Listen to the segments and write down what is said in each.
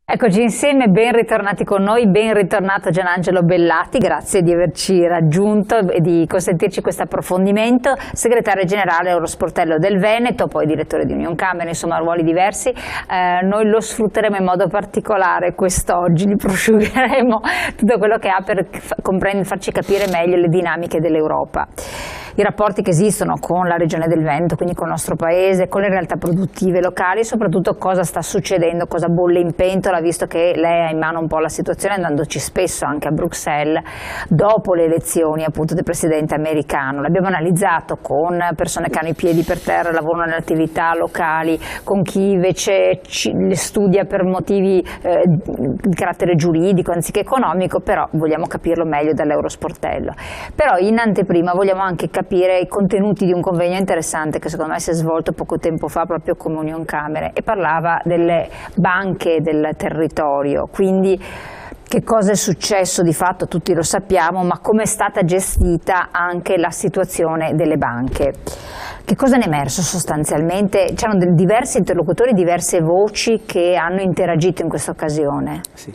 Eccoci insieme, ben ritornati con noi, ben ritornato Gianangelo Bellati, grazie di averci raggiunto e di consentirci questo approfondimento, segretario generale Eurosportello del Veneto, poi direttore di Unioncamere, insomma ruoli diversi. Noi lo sfrutteremo in modo particolare quest'oggi, gli prosciugheremo tutto quello che ha per farci capire meglio le dinamiche dell'Europa. I rapporti che esistono con la regione del Veneto, quindi con il nostro paese, con le realtà produttive locali, e soprattutto cosa sta succedendo, cosa bolle in pentola, visto che lei ha in mano un po' la situazione, andandoci spesso anche a Bruxelles, dopo le elezioni appunto del presidente americano. L'abbiamo analizzato con persone che hanno i piedi per terra, lavorano nelle attività locali, con chi invece le studia per motivi di carattere giuridico anziché economico, però vogliamo capirlo meglio dall'Eurosportello. Però in anteprima vogliamo anche capire i contenuti di un convegno interessante che secondo me si è svolto poco tempo fa proprio come Unioncamere e parlava delle banche del territorio, quindi che cosa è successo di fatto tutti lo sappiamo, ma come è stata gestita anche la situazione delle banche. Che cosa ne è emerso sostanzialmente? C'erano diversi interlocutori, diverse voci che hanno interagito in questa occasione. Sì.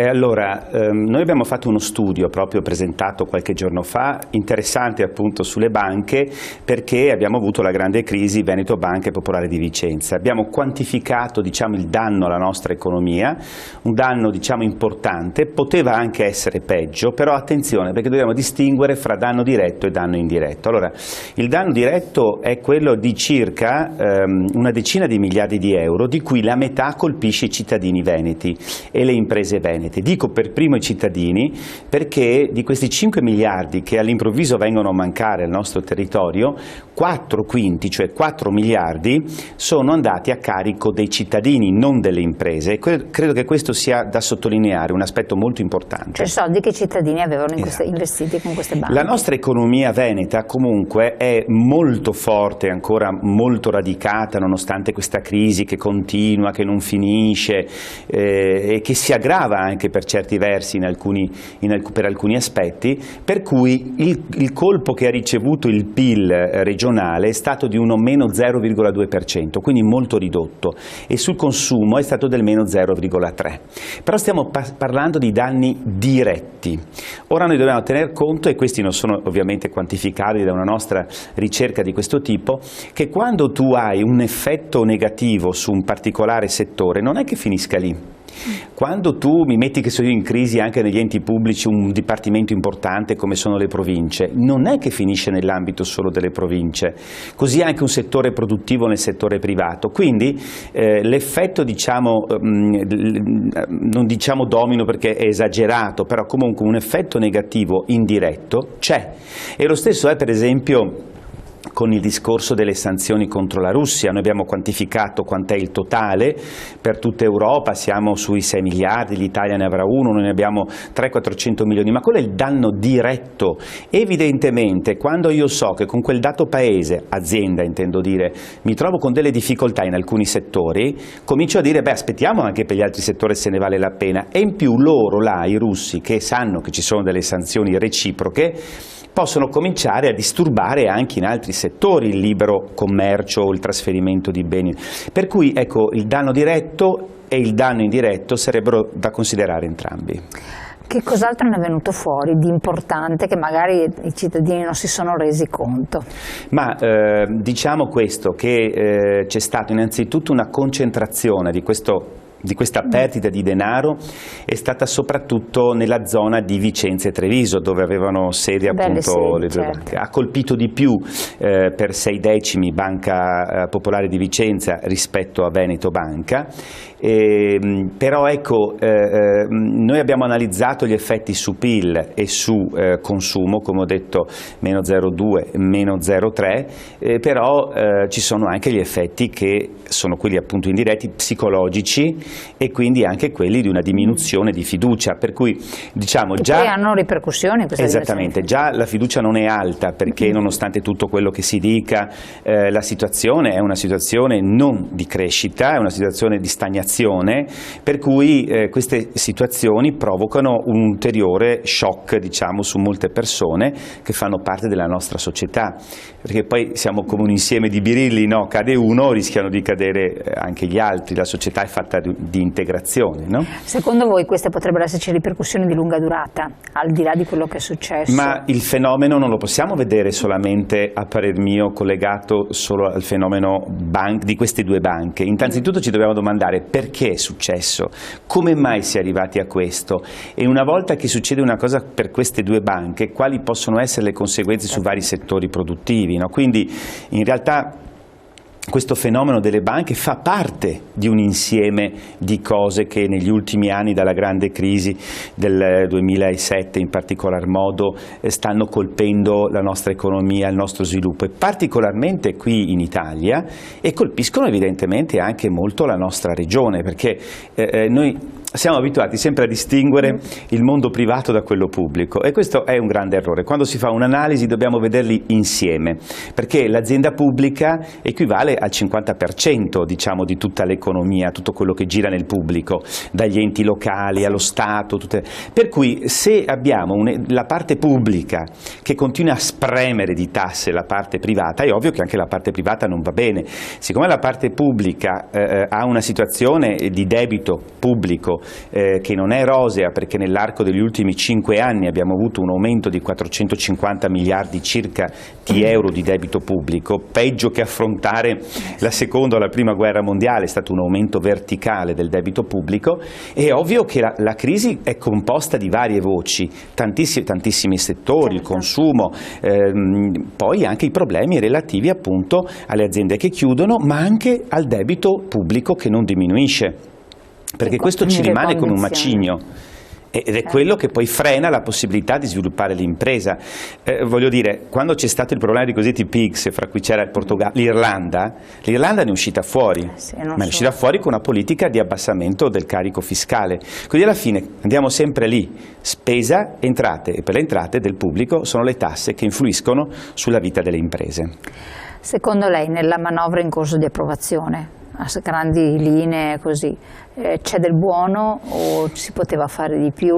Allora, noi abbiamo fatto uno studio proprio presentato qualche giorno fa, interessante appunto sulle banche, perché abbiamo avuto la grande crisi Veneto Banca e Popolare di Vicenza. Abbiamo quantificato, diciamo, il danno alla nostra economia, un danno, diciamo, importante, poteva anche essere peggio, però attenzione perché dobbiamo distinguere fra danno diretto e danno indiretto. Allora, il danno diretto è quello di circa una decina di miliardi di euro, di cui la metà colpisce i cittadini veneti e le imprese venete. Dico per primo i cittadini perché di questi 5 miliardi che all'improvviso vengono a mancare al nostro territorio, 4 quinti, cioè 4 miliardi, sono andati a carico dei cittadini, non delle imprese. Credo che questo sia da sottolineare, un aspetto molto importante. Cioè soldi che i cittadini avevano investiti con queste banche. La nostra economia veneta comunque è molto forte, ancora molto radicata, nonostante questa crisi che continua, che non finisce e che si aggrava anche per certi versi per alcuni aspetti, per cui il colpo che ha ricevuto il PIL regionale è stato di uno meno 0,2%, quindi molto ridotto, e sul consumo è stato del meno 0,3%. Però stiamo parlando di danni diretti. Ora noi dobbiamo tener conto, e questi non sono ovviamente quantificabili da una nostra ricerca di questo tipo, che quando tu hai un effetto negativo su un particolare settore non è che finisca lì. Quando tu mi metti che sono in crisi anche negli enti pubblici un dipartimento importante come sono le province, non è che finisce nell'ambito solo delle province, così anche un settore produttivo nel settore privato, quindi l'effetto, diciamo, non diciamo domino perché è esagerato, però comunque un effetto negativo indiretto c'è, e lo stesso è per esempio con il discorso delle sanzioni contro la Russia. Noi abbiamo quantificato quant'è il totale per tutta Europa, siamo sui 6 miliardi, l'Italia ne avrà uno, noi ne abbiamo 300-400 milioni, ma quello è il danno diretto. Evidentemente quando io so che con quel dato paese, azienda intendo dire, mi trovo con delle difficoltà in alcuni settori, comincio a dire aspettiamo anche per gli altri settori se ne vale la pena, e in più loro là, i russi, che sanno che ci sono delle sanzioni reciproche, possono cominciare a disturbare anche in altri settori il libero commercio o il trasferimento di beni. Per cui ecco, il danno diretto e il danno indiretto sarebbero da considerare entrambi. Che cos'altro ne è venuto fuori di importante che magari i cittadini non si sono resi conto? Ma diciamo questo, che c'è stata innanzitutto una concentrazione di questa perdita di denaro, è stata soprattutto nella zona di Vicenza e Treviso, dove avevano sede appunto le due banche. Ha colpito di più per 6 decimi Banca Popolare di Vicenza rispetto a Veneto Banca, però ecco, noi abbiamo analizzato gli effetti su PIL e su consumo, come ho detto meno 0,2, meno 0,3, però ci sono anche gli effetti che sono quelli appunto indiretti, psicologici, e quindi anche quelli di una diminuzione di fiducia, per cui diciamo che già poi hanno ripercussioni in questa esattamente, già la fiducia non è alta, perché nonostante tutto quello che si dica la situazione è una situazione non di crescita, è una situazione di stagnazione, per cui queste situazioni provocano un ulteriore shock, diciamo, su molte persone che fanno parte della nostra società, perché poi siamo come un insieme di birilli, no? Cade uno, rischiano di cadere anche gli altri, la società è fatta di integrazione, no? Secondo voi queste potrebbero esserci ripercussioni di lunga durata, al di là di quello che è successo? Ma il fenomeno non lo possiamo vedere solamente, a parer mio, collegato solo al fenomeno di queste due banche. Innanzitutto ci dobbiamo domandare perché è successo, come mai si è arrivati a questo, e una volta che succede una cosa per queste due banche, quali possono essere le conseguenze su vari settori produttivi, no? Quindi in realtà questo fenomeno delle banche fa parte di un insieme di cose che negli ultimi anni, dalla grande crisi del 2007 in particolar modo, stanno colpendo la nostra economia, il nostro sviluppo, e particolarmente qui in Italia, e colpiscono evidentemente anche molto la nostra regione, perché noi siamo abituati sempre a distinguere il mondo privato da quello pubblico, e questo è un grande errore. Quando si fa un'analisi dobbiamo vederli insieme, perché l'azienda pubblica equivale al 50%, diciamo, di tutta l'economia, tutto quello che gira nel pubblico, dagli enti locali allo Stato, per cui se abbiamo la parte pubblica che continua a spremere di tasse la parte privata, è ovvio che anche la parte privata non va bene. Siccome la parte pubblica ha una situazione di debito pubblico che non è rosea, perché nell'arco degli ultimi 5 anni abbiamo avuto un aumento di 450 miliardi circa di euro di debito pubblico, peggio che affrontare la seconda o la prima guerra mondiale, è stato un aumento verticale del debito pubblico. È ovvio che la crisi è composta di varie voci, tantissimi settori, il consumo, poi anche i problemi relativi appunto alle aziende che chiudono, ma anche al debito pubblico che non diminuisce, perché questo ci rimane come un macigno, ed è quello che poi frena la possibilità di sviluppare l'impresa. Voglio dire, quando c'è stato il problema dei cosiddetti PIGS, fra cui c'era il Portogallo, l'Irlanda ne è uscita fuori, ma è uscita fuori con una politica di abbassamento del carico fiscale. Quindi alla fine andiamo sempre lì, spesa, entrate, e per le entrate del pubblico sono le tasse che influiscono sulla vita delle imprese. Secondo lei, nella manovra in corso di approvazione, a grandi linee così, c'è del buono o si poteva fare di più,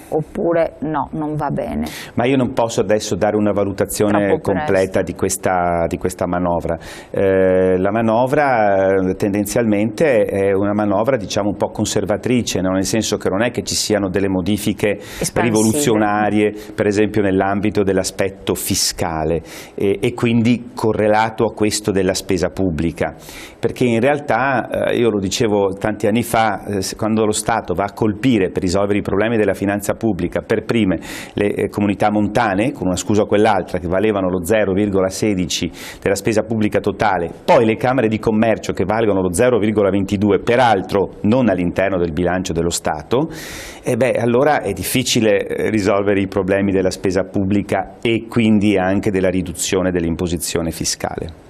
oppure no, non va bene? Ma io non posso adesso dare una valutazione completa di questa manovra. La manovra tendenzialmente è una manovra, diciamo, un po' conservatrice, no? Nel senso che non è che ci siano delle modifiche rivoluzionarie, per esempio nell'ambito dell'aspetto fiscale, e quindi correlato a questo della spesa pubblica, perché in realtà, io lo dicevo tanti anni fa, quando lo Stato va a colpire per risolvere i problemi della finanza pubblica per prime le comunità montane, con una scusa o quell'altra, che valevano lo 0,16 della spesa pubblica totale, poi le camere di commercio che valgono lo 0,22, peraltro non all'interno del bilancio dello Stato, allora è difficile risolvere i problemi della spesa pubblica e quindi anche della riduzione dell'imposizione fiscale.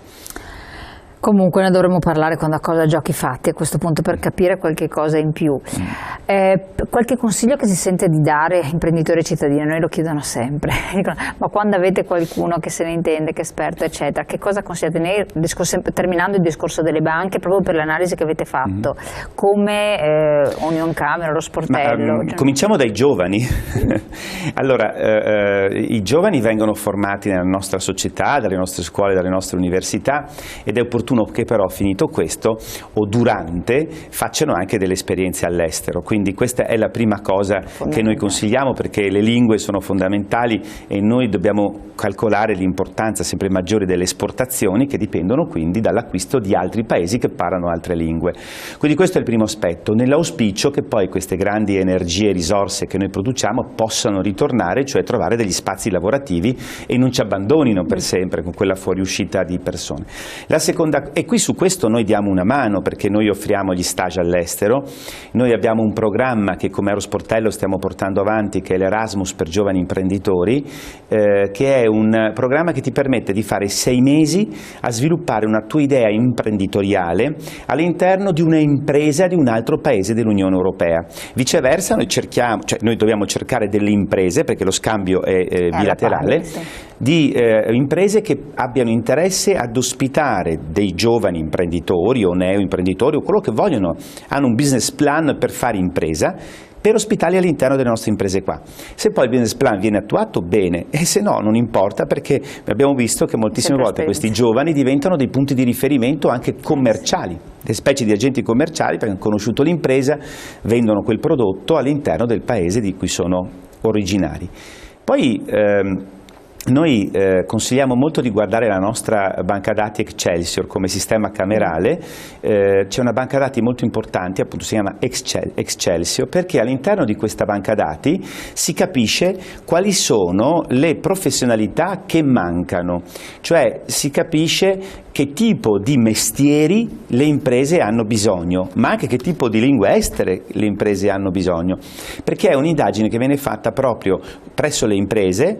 Comunque ne dovremmo parlare con Cosa Giochi Fatti a questo punto, per capire qualche cosa in più. Qualche consiglio che si sente di dare a imprenditori e cittadini? Noi lo chiedono sempre, ma quando avete qualcuno che se ne intende, che è esperto eccetera, che cosa consigliate? Terminando il discorso delle banche, proprio per l'analisi che avete fatto, come Union Camera, lo sportello. Cominciamo dai giovani. Allora, i giovani vengono formati nella nostra società, dalle nostre scuole, dalle nostre università, ed è opportuno che però, finito questo o durante, facciano anche delle esperienze all'estero. Quindi questa è la prima cosa che noi consigliamo, perché le lingue sono fondamentali e noi dobbiamo calcolare l'importanza sempre maggiore delle esportazioni, che dipendono quindi dall'acquisto di altri paesi che parlano altre lingue. Quindi questo è il primo aspetto, nell'auspicio che poi queste grandi energie e risorse che noi produciamo possano ritornare, cioè trovare degli spazi lavorativi e non ci abbandonino per sempre con quella fuoriuscita di persone. La seconda, e qui su questo noi diamo una mano, perché noi offriamo gli stage all'estero, noi abbiamo un programma che come Eurosportello stiamo portando avanti, che è l'Erasmus per giovani imprenditori, che è un programma che ti permette di fare 6 mesi a sviluppare una tua idea imprenditoriale all'interno di una impresa di un altro paese dell'Unione Europea. Viceversa noi dobbiamo cercare delle imprese, perché lo scambio è bilaterale, di imprese che abbiano interesse ad ospitare dei giovani imprenditori o neoimprenditori o quello che vogliono, hanno un business plan per fare impresa, per ospitarli all'interno delle nostre imprese qua. Se poi il business plan viene attuato, bene, e se no non importa, perché abbiamo visto che moltissime volte questi giovani diventano dei punti di riferimento anche commerciali, le specie di agenti commerciali, perché hanno conosciuto l'impresa, vendono quel prodotto all'interno del paese di cui sono originari. Poi noi consigliamo molto di guardare la nostra banca dati Excelsior come sistema camerale. C'è una banca dati molto importante, appunto si chiama Excelsior, perché all'interno di questa banca dati si capisce quali sono le professionalità che mancano, cioè si capisce che tipo di mestieri le imprese hanno bisogno, ma anche che tipo di lingue estere le imprese hanno bisogno, perché è un'indagine che viene fatta proprio presso le imprese,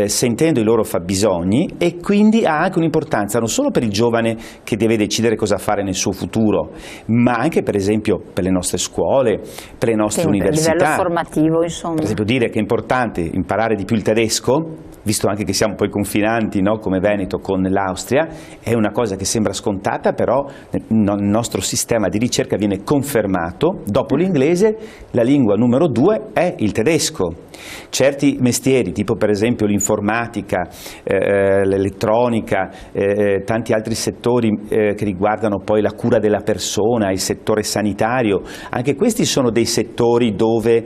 sentendo i loro fabbisogni, e quindi ha anche un'importanza non solo per il giovane che deve decidere cosa fare nel suo futuro, ma anche per esempio per le nostre scuole, per le nostre università. A livello formativo, insomma. Per esempio dire che è importante imparare di più il tedesco, visto anche che siamo poi confinanti, no, come Veneto con l'Austria, è una cosa che sembra scontata, però nel nostro sistema di ricerca viene confermato. Dopo l'inglese la lingua numero 2 è il tedesco. Certi mestieri, tipo per esempio l'informatica, l'elettronica, tanti altri settori che riguardano poi la cura della persona, il settore sanitario, anche questi sono dei settori dove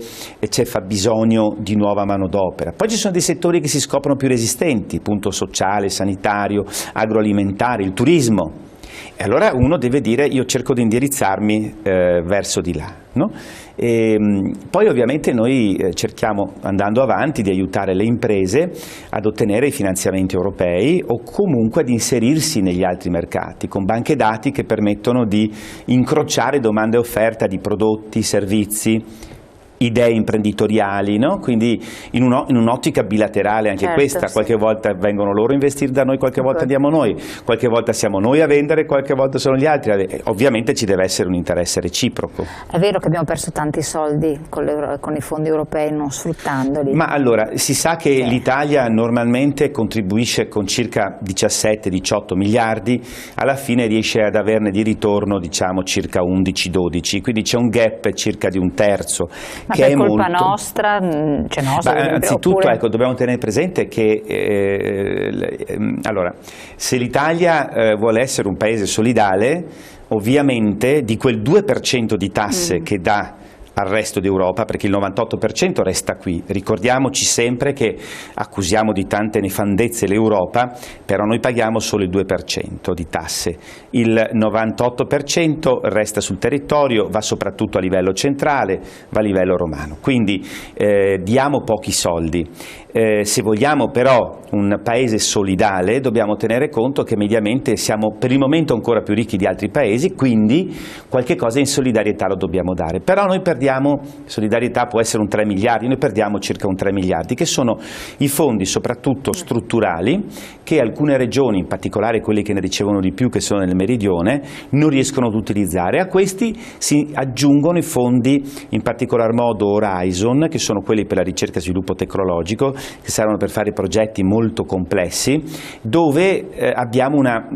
c'è fabbisogno di nuova manodopera. Poi ci sono dei settori che si scoprono più resistenti, appunto sociale, sanitario, agroalimentare, il turismo. E allora uno deve dire: io cerco di indirizzarmi verso di là, no? Poi ovviamente noi cerchiamo, andando avanti, di aiutare le imprese ad ottenere i finanziamenti europei o comunque ad inserirsi negli altri mercati, con banche dati che permettono di incrociare domanda e offerta di prodotti, servizi, idee imprenditoriali, no? Quindi in un'ottica bilaterale anche, certo, questa, sì. Qualche volta vengono loro a investire da noi, qualche volta andiamo noi, qualche volta siamo noi a vendere, qualche volta sono gli altri. Ovviamente ci deve essere un interesse reciproco. È vero che abbiamo perso tanti soldi con i fondi europei non sfruttandoli? Ma allora, si sa che l'Italia normalmente contribuisce con circa 17-18 miliardi, alla fine riesce ad averne di ritorno, diciamo, circa 11-12, quindi c'è un gap circa di un terzo. Ma che per colpa nostra? Cioè nostra anzitutto, oppure... ecco, dobbiamo tenere presente che allora, se l'Italia vuole essere un paese solidale, ovviamente di quel 2% di tasse che dà al resto d'Europa, perché il 98% resta qui. Ricordiamoci sempre che accusiamo di tante nefandezze l'Europa, però noi paghiamo solo il 2% di tasse. Il 98% resta sul territorio, va soprattutto a livello centrale, va a livello romano. Quindi diamo pochi soldi. Se vogliamo però un paese solidale, dobbiamo tenere conto che mediamente siamo per il momento ancora più ricchi di altri paesi, quindi qualche cosa in solidarietà lo dobbiamo dare. Però noi perdiamo, solidarietà può essere un 3 miliardi, noi perdiamo circa un 3 miliardi, che sono i fondi soprattutto strutturali che alcune regioni, in particolare quelli che ne ricevono di più, che sono nel meridione, non riescono ad utilizzare. A questi si aggiungono i fondi, in particolar modo Horizon, che sono quelli per la ricerca e sviluppo tecnologico, che servono per fare progetti molto complessi, dove abbiamo una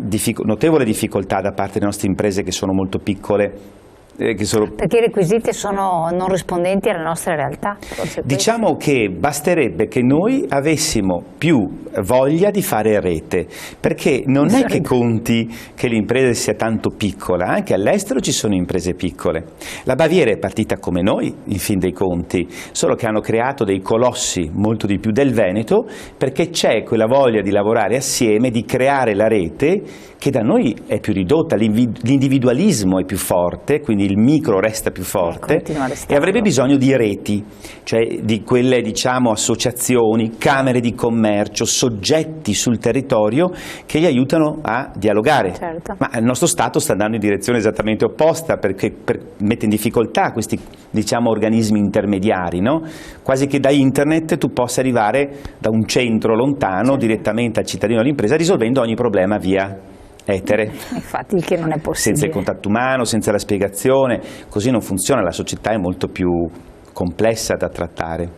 notevole difficoltà da parte delle nostre imprese, che sono molto piccole. Perché i requisiti sono non rispondenti alla nostra realtà? Diciamo che basterebbe che noi avessimo più voglia di fare rete, perché non è che conti che l'impresa sia tanto piccola, anche all'estero ci sono imprese piccole. La Baviera è partita come noi, in fin dei conti, solo che hanno creato dei colossi molto di più del Veneto, perché c'è quella voglia di lavorare assieme, di creare la rete, che da noi è più ridotta, l'individualismo è più forte, quindi il micro resta più forte e avrebbe bisogno di reti, cioè di quelle, diciamo, associazioni, camere di commercio, soggetti sul territorio che gli aiutano a dialogare. Certo. Ma il nostro Stato sta andando in direzione esattamente opposta, perché mette in difficoltà questi, diciamo, organismi intermediari, no? Quasi che da internet tu possa arrivare da un centro lontano direttamente al cittadino o all'impresa, risolvendo ogni problema via etere. Infatti, il che non è possibile. Senza il contatto umano, senza la spiegazione, così non funziona, la società è molto più complessa da trattare.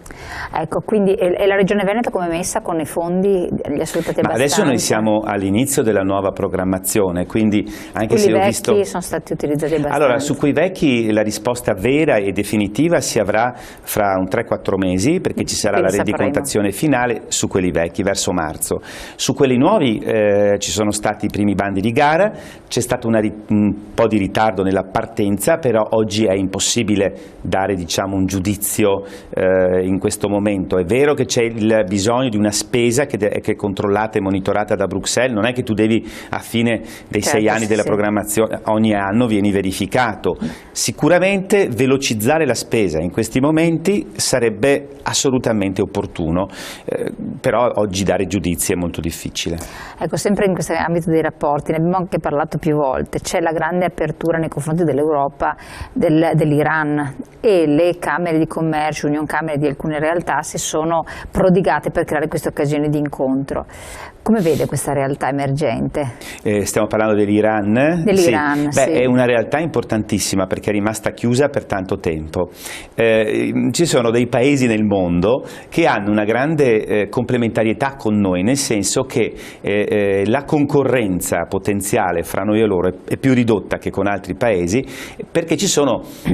Ecco, quindi e la Regione Veneto come è messa con i fondi? Li ha sfruttati abbastanza? Adesso noi siamo all'inizio della nuova programmazione, quindi anche se ho visto... Quelli vecchi sono stati utilizzati abbastanza? Allora, su quei vecchi la risposta vera e definitiva si avrà fra un 3-4 mesi, perché ci sarà la rendicontazione finale su quelli vecchi verso marzo. Su quelli nuovi ci sono stati i primi bandi di gara, c'è stato un po' di ritardo nella partenza, però oggi è impossibile dare, diciamo, un giudizio in questo momento. È vero che c'è il bisogno di una spesa che è controllata e monitorata da Bruxelles, non è che tu devi a fine dei 6 anni della programmazione, ogni anno vieni verificato. Sicuramente velocizzare la spesa in questi momenti sarebbe assolutamente opportuno, però oggi dare giudizi è molto difficile. Ecco, sempre in questo ambito dei rapporti, ne abbiamo anche parlato più volte, c'è la grande apertura nei confronti dell'Europa, dell'Iran, e le camere di commercio, union camere di alcune realtà si sono prodigate per creare queste occasioni di incontro. Come vede questa realtà emergente? Stiamo parlando dell'Iran? Dell'Iran, sì. È una realtà importantissima perché è rimasta chiusa per tanto tempo. Ci sono dei paesi nel mondo che hanno una grande complementarietà con noi, nel senso che la concorrenza potenziale fra noi e loro è più ridotta che con altri paesi, perché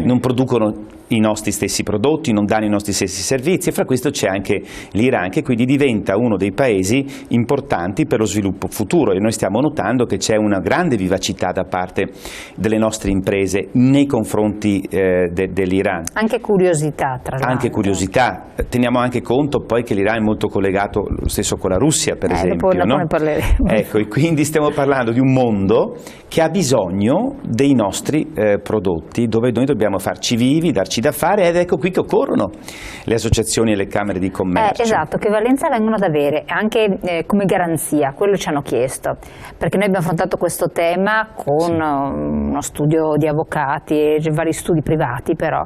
non producono i nostri stessi prodotti, non danno i nostri stessi servizi, e fra questo c'è anche l'Iran, che quindi diventa uno dei paesi importanti per lo sviluppo futuro, e noi stiamo notando che c'è una grande vivacità da parte delle nostre imprese nei confronti dell'Iran. Anche curiosità, tra l'altro. Anche curiosità. Teniamo anche conto poi che l'Iran è molto collegato lo stesso con la Russia, per esempio. Dopo ne parleremo. Ecco, e quindi stiamo parlando di un mondo che ha bisogno dei nostri prodotti, dove noi dobbiamo farci vivi, darci da fare, ed ecco qui che occorrono le associazioni e le camere di commercio. Esatto, che valenza vengono ad avere anche come garanzia, quello ci hanno chiesto, perché noi abbiamo affrontato questo tema con uno studio di avvocati e vari studi privati, però,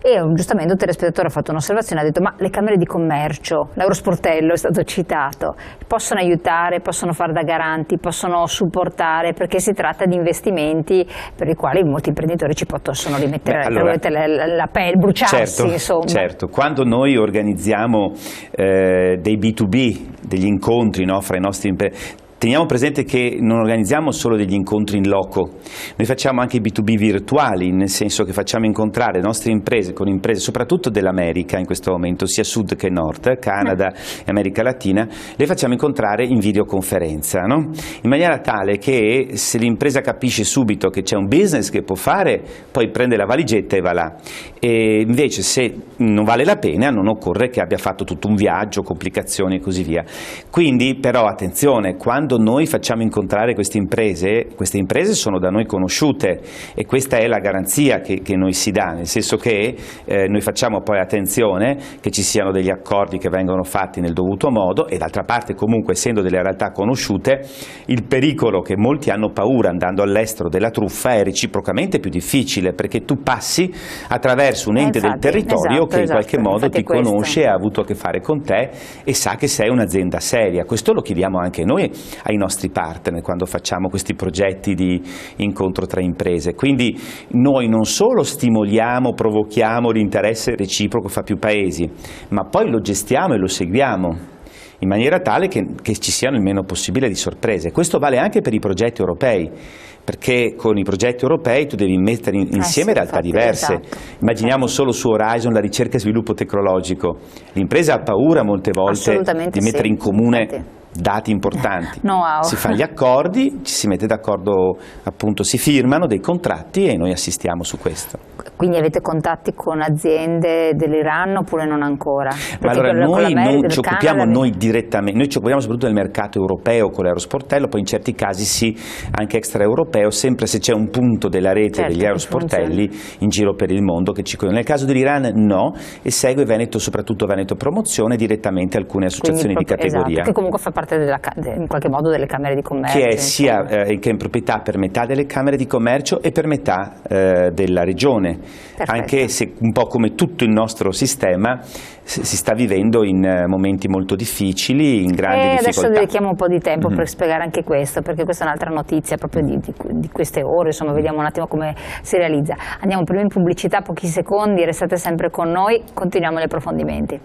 e giustamente un telespettatore ha fatto un'osservazione, ha detto: ma le camere di commercio, l'Eurosportello è stato citato, possono aiutare, possono fare da garanti, possono supportare, perché si tratta di investimenti per i quali molti imprenditori ci possono rimettere la pelle, bruciarsi, insomma. Certo, quando noi organizziamo dei B2B, degli incontri, no, fra i nostri imprenditori, teniamo presente che non organizziamo solo degli incontri in loco, noi facciamo anche i B2B virtuali, nel senso che facciamo incontrare le nostre imprese con imprese soprattutto dell'America in questo momento, sia sud che nord, Canada e America Latina, le facciamo incontrare in videoconferenza, no? In maniera tale che se l'impresa capisce subito che c'è un business che può fare, poi prende la valigetta e va là, e invece se non vale la pena non occorre che abbia fatto tutto un viaggio, complicazioni e così via. Quindi però attenzione, quando noi facciamo incontrare queste imprese sono da noi conosciute, e questa è la garanzia che noi si dà, nel senso che noi facciamo poi attenzione che ci siano degli accordi che vengono fatti nel dovuto modo, e d'altra parte comunque essendo delle realtà conosciute il pericolo che molti hanno paura andando all'estero della truffa è reciprocamente più difficile, perché tu passi attraverso un ente del territorio che in qualche modo ti conosce, ha avuto a che fare con te e sa che sei un'azienda seria. Questo lo chiediamo anche noi ai nostri partner quando facciamo questi progetti di incontro tra imprese. Quindi noi non solo stimoliamo, provochiamo l'interesse reciproco fra più paesi, ma poi lo gestiamo e lo seguiamo in maniera tale che ci siano il meno possibile di sorprese. Questo vale anche per i progetti europei, perché con i progetti europei tu devi mettere insieme realtà diverse. Esatto. Immaginiamo solo su Horizon la ricerca e sviluppo tecnologico. L'impresa ha paura molte volte di mettere in comune dati importanti, si fanno gli accordi, ci si mette d'accordo, appunto si firmano dei contratti e noi assistiamo su questo. Quindi avete contatti con aziende dell'Iran oppure non ancora? Ma allora noi non ci occupiamo noi direttamente, noi ci occupiamo soprattutto del mercato europeo con l'Eurosportello, poi in certi casi sì, anche extraeuropeo, sempre se c'è un punto della rete degli Eurosportelli in giro per il mondo che ci conosce. Nel caso dell'Iran no, e segue Veneto, soprattutto Veneto Promozione, direttamente alcune associazioni di categoria. Esatto, che comunque fa parte in qualche modo delle camere di commercio. Che è sia che è in proprietà per metà delle camere di commercio e per metà della regione. Perfetto. anche se un po' come tutto il nostro sistema si sta vivendo in momenti molto difficili, in grandi difficoltà. Adesso dedichiamo un po' di tempo per spiegare anche questo, perché questa è un'altra notizia proprio di queste ore, insomma vediamo un attimo come si realizza. Andiamo prima in pubblicità, pochi secondi, restate sempre con noi, continuiamo gli approfondimenti.